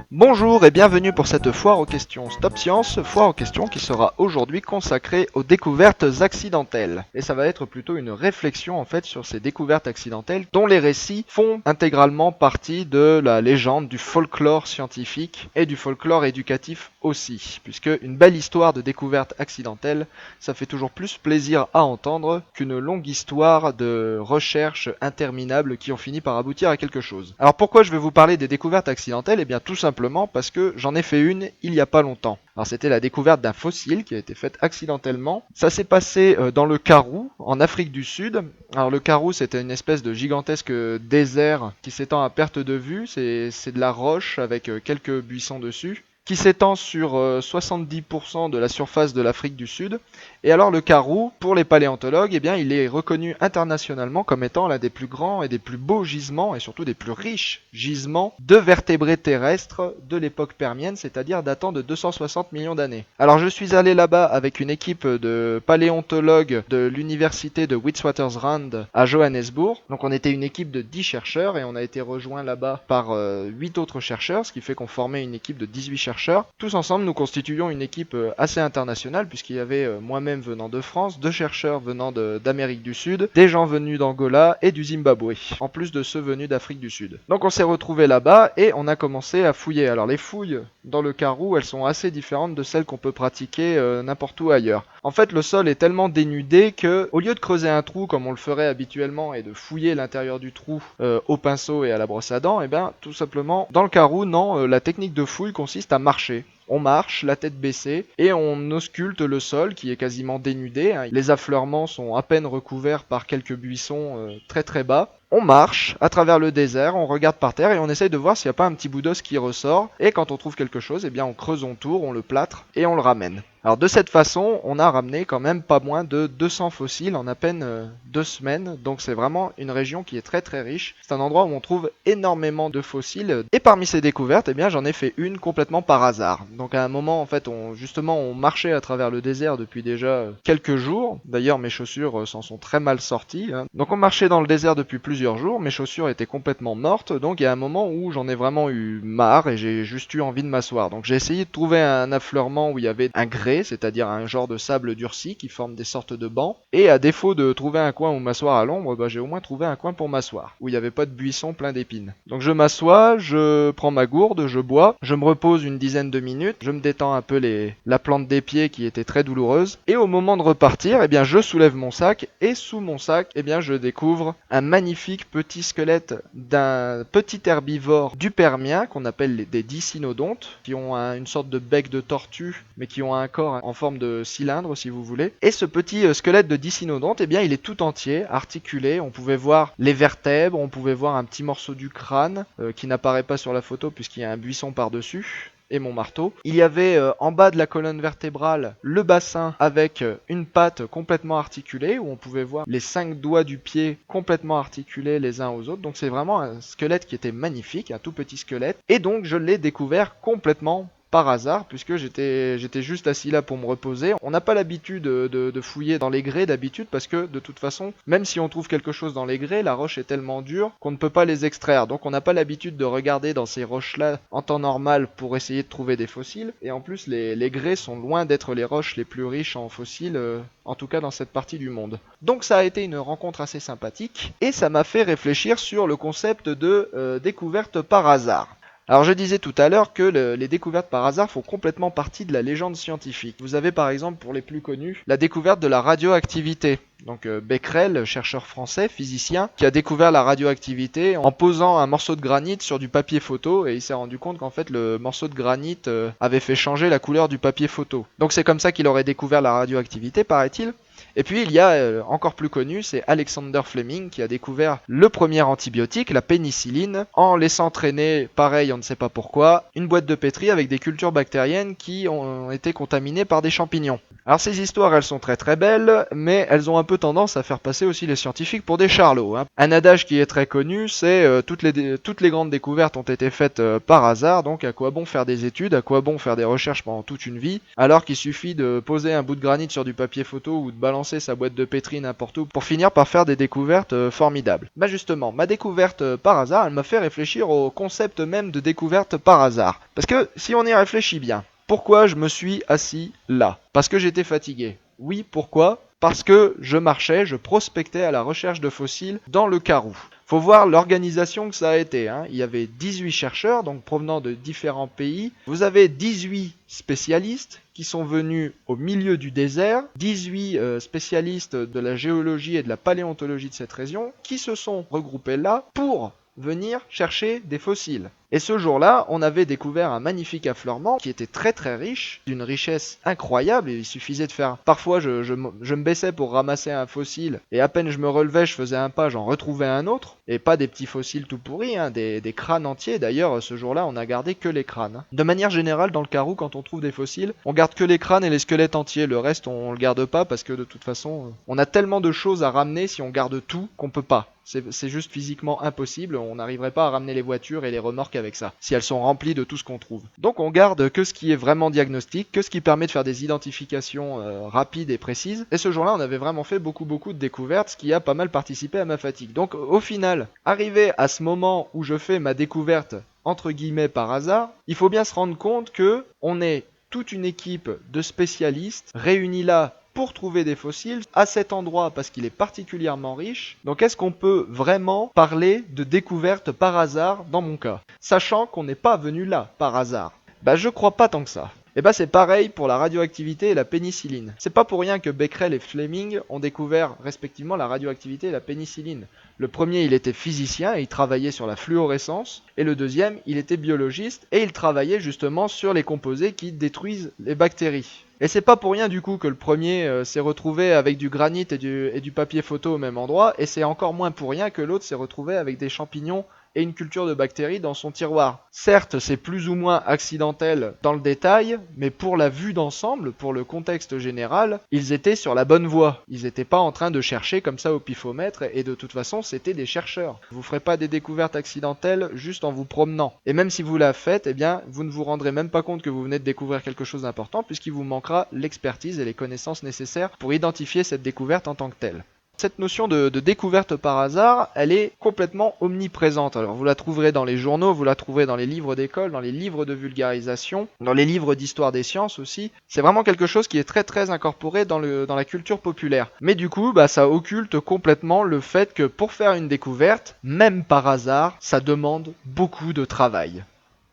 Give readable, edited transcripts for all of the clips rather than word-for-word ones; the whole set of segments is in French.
Bonjour et bienvenue pour cette foire aux questions Stop Science, foire aux questions qui sera aujourd'hui consacrée aux découvertes accidentelles. Et ça va être plutôt une réflexion en fait sur ces découvertes accidentelles dont les récits font intégralement partie de la légende, du folklore scientifique et du folklore éducatif aussi. Puisque une belle histoire de découverte accidentelle, ça fait toujours plus plaisir à entendre qu'une longue histoire de recherches interminables qui ont fini par aboutir à quelque chose. Alors pourquoi je vais vous parler des découvertes accidentelles? Eh bien tout simplement parce que j'en ai fait une il y a pas longtemps. Alors c'était la découverte d'un fossile qui a été faite accidentellement. Ça s'est passé dans le Karoo, en Afrique du Sud. Alors le Karoo c'était une espèce de gigantesque désert qui s'étend à perte de vue. C'est de la roche avec quelques buissons dessus, qui s'étend sur 70% de la surface de l'Afrique du Sud. Et alors le Karoo, pour les paléontologues, eh bien, il est reconnu internationalement comme étant l'un des plus grands et des plus beaux gisements, et surtout des plus riches gisements de vertébrés terrestres de l'époque permienne, c'est-à-dire datant de 260 millions d'années. Alors je suis allé là-bas avec une équipe de paléontologues de l'université de Witwatersrand à Johannesburg. Donc on était une équipe de 10 chercheurs et on a été rejoint là-bas par 8 autres chercheurs, ce qui fait qu'on formait une équipe de 18 chercheurs. Tous ensemble, nous constituions une équipe assez internationale puisqu'il y avait moi-même venant de France, 2 chercheurs venant d'Amérique du Sud, des gens venus d'Angola et du Zimbabwe, en plus de ceux venus d'Afrique du Sud. Donc on s'est retrouvés là-bas et on a commencé à fouiller. Alors les fouilles dans le Karoo, elles sont assez différentes de celles qu'on peut pratiquer n'importe où ailleurs. En fait, le sol est tellement dénudé que, au lieu de creuser un trou comme on le ferait habituellement et de fouiller l'intérieur du trou au pinceau et à la brosse à dents, et bien tout simplement, dans le Karoo, non, la technique de fouille consiste à marcher. On marche, la tête baissée, et on ausculte le sol qui est quasiment dénudé. Les affleurements sont à peine recouverts par quelques buissons très très bas. On marche à travers le désert, on regarde par terre et on essaye de voir s'il n'y a pas un petit bout d'os qui ressort. Et quand on trouve quelque chose, eh bien on creuse autour, on le plâtre et on le ramène. Alors de cette façon, on a ramené quand même pas moins de 200 fossiles en à peine 2 semaines. Donc c'est vraiment une région qui est très très riche. C'est un endroit où on trouve énormément de fossiles. Et parmi ces découvertes, eh bien j'en ai fait une complètement par hasard. Donc à un moment, en fait, on marchait à travers le désert depuis déjà quelques jours. D'ailleurs, mes chaussures s'en sont très mal sorties. Donc on marchait dans le désert depuis plusieurs jours. Mes chaussures étaient complètement mortes. Donc il y a un moment où j'en ai vraiment eu marre et j'ai juste eu envie de m'asseoir. Donc j'ai essayé de trouver un affleurement où il y avait un grès, c'est-à-dire un genre de sable durci qui forme des sortes de bancs. Et à défaut de trouver un coin où m'asseoir à l'ombre, j'ai au moins trouvé un coin pour m'asseoir, où il n'y avait pas de buisson plein d'épines. Donc je m'assois, je prends ma gourde, je bois, je me repose une dizaine de minutes, je me détends un peu la plante des pieds qui était très douloureuse. Et au moment de repartir, eh bien je soulève mon sac, et sous mon sac, eh bien je découvre un magnifique petit squelette d'un petit herbivore du Permien qu'on appelle des dicynodontes, qui ont une sorte de bec de tortue, mais qui ont un corps en forme de cylindre si vous voulez. Et ce petit squelette de dicynodonte, eh bien il est tout entier, articulé. On pouvait voir les vertèbres, on pouvait voir un petit morceau du crâne qui n'apparaît pas sur la photo puisqu'il y a un buisson par-dessus. Et mon marteau. Il y avait en bas de la colonne vertébrale le bassin avec une patte complètement articulée où on pouvait voir les 5 doigts du pied complètement articulés les uns aux autres. Donc c'est vraiment un squelette qui était magnifique, un tout petit squelette. Et donc je l'ai découvert complètement par hasard, puisque j'étais juste assis là pour me reposer. On n'a pas l'habitude de fouiller dans les grès d'habitude, parce que de toute façon, même si on trouve quelque chose dans les grès, la roche est tellement dure qu'on ne peut pas les extraire. Donc on n'a pas l'habitude de regarder dans ces roches-là en temps normal pour essayer de trouver des fossiles. Et en plus, les grès sont loin d'être les roches les plus riches en fossiles, en tout cas dans cette partie du monde. Donc ça a été une rencontre assez sympathique, et ça m'a fait réfléchir sur le concept de découverte par hasard. Alors je disais tout à l'heure que les découvertes par hasard font complètement partie de la légende scientifique. Vous avez par exemple, pour les plus connus, la découverte de la radioactivité. Donc Becquerel, chercheur français, physicien, qui a découvert la radioactivité en posant un morceau de granit sur du papier photo, et il s'est rendu compte qu'en fait le morceau de granit avait fait changer la couleur du papier photo. Donc c'est comme ça qu'il aurait découvert la radioactivité, paraît-il. Et puis il y a encore plus connu, c'est Alexander Fleming qui a découvert le premier antibiotique, la pénicilline, en laissant traîner, pareil on ne sait pas pourquoi, une boîte de pétri avec des cultures bactériennes qui ont été contaminées par des champignons. Alors ces histoires elles sont très très belles, mais elles ont un peu tendance à faire passer aussi les scientifiques pour des charlots, hein. Un adage qui est très connu, c'est toutes les grandes découvertes ont été faites par hasard, donc à quoi bon faire des études, à quoi bon faire des recherches pendant toute une vie, alors qu'il suffit de poser un bout de granit sur du papier photo ou de balancer sa boîte de pétri n'importe où pour finir par faire des découvertes formidables. Bah justement, ma découverte par hasard, elle m'a fait réfléchir au concept même de découverte par hasard. Parce que si on y réfléchit bien, pourquoi je me suis assis là? Parce que j'étais fatigué. Oui, pourquoi? Parce que je marchais, je prospectais à la recherche de fossiles dans le Karoo. Faut voir l'organisation que ça a été, hein. Il y avait 18 chercheurs, donc provenant de différents pays. Vous avez 18 spécialistes qui sont venus au milieu du désert, 18 spécialistes de la géologie et de la paléontologie de cette région, qui se sont regroupés là pour venir chercher des fossiles. Et ce jour-là, on avait découvert un magnifique affleurement qui était très très riche, d'une richesse incroyable, et il suffisait de faire... Parfois, je me baissais pour ramasser un fossile, et à peine je me relevais, je faisais un pas, j'en retrouvais un autre, et pas des petits fossiles tout pourris, hein, des crânes entiers. D'ailleurs, ce jour-là, on a gardé que les crânes. De manière générale, dans le Karoo, quand on trouve des fossiles, on garde que les crânes et les squelettes entiers, le reste, on le garde pas, parce que de toute façon, on a tellement de choses à ramener si on garde tout, qu'on peut pas. C'est juste physiquement impossible, on n'arriverait pas à ramener les voitures et les remorques avec ça, si elles sont remplies de tout ce qu'on trouve. Donc on garde que ce qui est vraiment diagnostique, que ce qui permet de faire des identifications rapides et précises, et ce jour-là on avait vraiment fait beaucoup de découvertes, ce qui a pas mal participé à ma fatigue. Donc au final, arrivé à ce moment où je fais ma découverte, entre guillemets par hasard, il faut bien se rendre compte que on est toute une équipe de spécialistes réunis là pour trouver des fossiles à cet endroit parce qu'il est particulièrement riche. Donc est-ce qu'on peut vraiment parler de découverte par hasard dans mon cas, sachant qu'on n'est pas venu là par hasard? Bah je crois pas tant que ça. Et bah c'est pareil pour la radioactivité et la pénicilline. C'est pas pour rien que Becquerel et Fleming ont découvert respectivement la radioactivité et la pénicilline. Le premier, il était physicien et il travaillait sur la fluorescence, et le deuxième, il était biologiste et il travaillait justement sur les composés qui détruisent les bactéries. Et c'est pas pour rien du coup que le premier s'est retrouvé avec du granit et du papier photo au même endroit, et c'est encore moins pour rien que l'autre s'est retrouvé avec des champignons et une culture de bactéries dans son tiroir. Certes, c'est plus ou moins accidentel dans le détail, mais pour la vue d'ensemble, pour le contexte général, ils étaient sur la bonne voie. Ils n'étaient pas en train de chercher comme ça au pifomètre, et de toute façon, c'était des chercheurs. Vous ferez pas des découvertes accidentelles juste en vous promenant. Et même si vous la faites, eh bien, vous ne vous rendrez même pas compte que vous venez de découvrir quelque chose d'important, puisqu'il vous manquera l'expertise et les connaissances nécessaires pour identifier cette découverte en tant que telle. Cette notion de découverte par hasard, elle est complètement omniprésente. Alors vous la trouverez dans les journaux, vous la trouverez dans les livres d'école, dans les livres de vulgarisation, dans les livres d'histoire des sciences aussi. C'est vraiment quelque chose qui est très incorporé dans la culture populaire. Mais du coup, bah, ça occulte complètement le fait que pour faire une découverte, même par hasard, ça demande beaucoup de travail.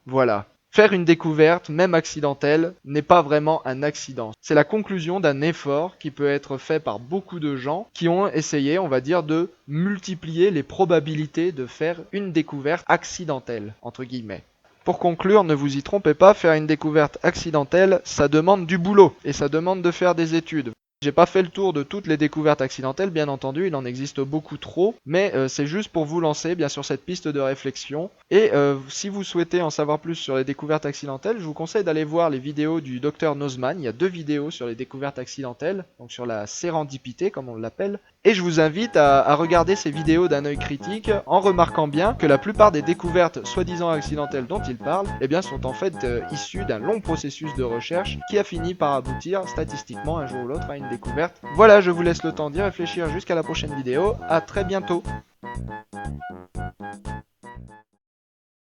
Voilà. Faire une découverte, même accidentelle, n'est pas vraiment un accident. C'est la conclusion d'un effort qui peut être fait par beaucoup de gens qui ont essayé, on va dire, de multiplier les probabilités de faire une découverte accidentelle, entre guillemets. Pour conclure, ne vous y trompez pas, faire une découverte accidentelle, ça demande du boulot, et ça demande de faire des études. J'ai pas fait le tour de toutes les découvertes accidentelles, bien entendu, il en existe beaucoup trop, mais c'est juste pour vous lancer bien sur cette piste de réflexion. Et si vous souhaitez en savoir plus sur les découvertes accidentelles, je vous conseille d'aller voir les vidéos du Dr Nozman. Il y a 2 vidéos sur les découvertes accidentelles, donc sur la sérendipité comme on l'appelle. Et je vous invite à regarder ces vidéos d'un œil critique en remarquant bien que la plupart des découvertes soi-disant accidentelles dont il parle, eh bien, sont en fait issues d'un long processus de recherche qui a fini par aboutir statistiquement un jour ou l'autre à une découverte. Voilà, je vous laisse le temps d'y réfléchir jusqu'à la prochaine vidéo. À très bientôt.